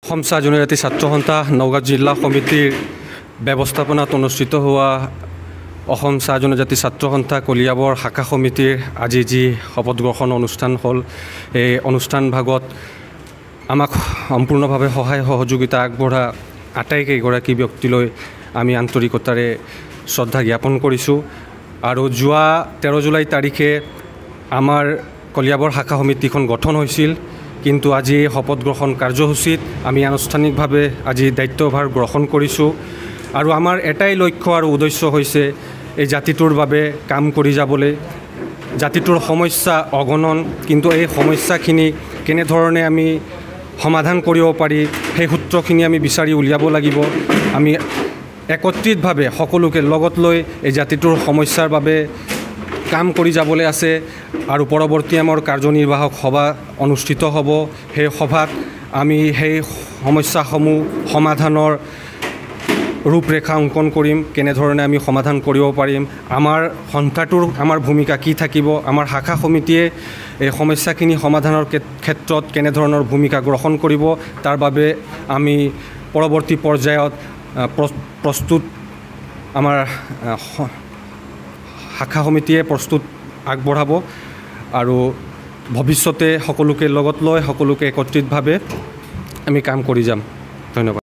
অসম চাহ জনজাতি ছাত্ৰ সন্থা নগাঁও জিলা সমিতিৰ ব্যৱস্থাপনাত অনুষ্ঠিত হোৱা অসম চাহ জনজাতি ছাত্ৰ সন্থা কলিয়াবৰ শাখা সমিতিৰ আজি যি শপত গ্ৰহণ অনুষ্ঠান হ'ল এই অনুষ্ঠান ভাগত আমাক সম্পূৰ্ণভাৱে সহায় সহযোগিতা আগবঢ়া আটাইকেইগৰাকী ব্যক্তিলৈ আমি আন্তৰিকতাৰে শ্ৰদ্ধা জ্ঞাপন কৰিছোঁ আৰু যোৱা 13 জুলাই তাৰিখে আমাৰ কলিয়াবৰ শাখা সমিতিখন গঠন হৈছিল কিন্তু আজি এই শপত গ্ৰহণ কাৰ্যসূচীত আমি আনুষ্ঠানিকভাৱে আজি দায়িত্বভাৰ গ্ৰহণ কৰিছোঁ আৰু আমাৰ এটাই লক্ষ্য আৰু উদ্দেশ্য হৈছে এই জাতিটোৰ বাবে কাম কৰি যাবলৈ জাতিটোৰ সমস্যা অগণন কিন্তু এই সমস্যাখিনি কেনেধৰণে আমি সমাধান কৰিব পাৰি সেই সূত্ৰখিনি আমি বিচাৰি উলিয়াব লাগিব আমি একত্ৰিতভাৱে সকলোকে লগত লৈ এই জাতিটোৰ সমস্যাৰ বাবে কাম কৰি যাবলৈ আছে আৰু পৰৱৰ্তী আমাৰ কাৰ্যনিৰ্বাহক সভা অনুষ্ঠিত হ'ব সেই সভাত আমি সেই সমস্যাসমূহ সমাধানৰ ৰূপৰেখা অংকন কৰিম কেনেধৰণে আমি সমাধান কৰিব পাৰিম আমাৰ সন্থাটোৰ আমাৰ ভূমিকা কি থাকিব আমাৰ শাখা সমিতিয়ে এই সমস্যাখিনি সমাধানৰ ক্ষেত্ৰত কেনেধৰণৰ ভূমিকা গ্ৰহণ কৰিব তাৰ বাবে আমি পৰৱৰ্তী পৰ্যায়ত প্ৰস্তুত আমাৰ শাখা সমিতিয়ে প্ৰস্তুত আগবঢ়াব আৰু ভৱিষ্যতে সকলোকে লগত লৈ সকলোকে একত্ৰিতভাৱে আমি কাম কৰি যাম ধন্যবাদ।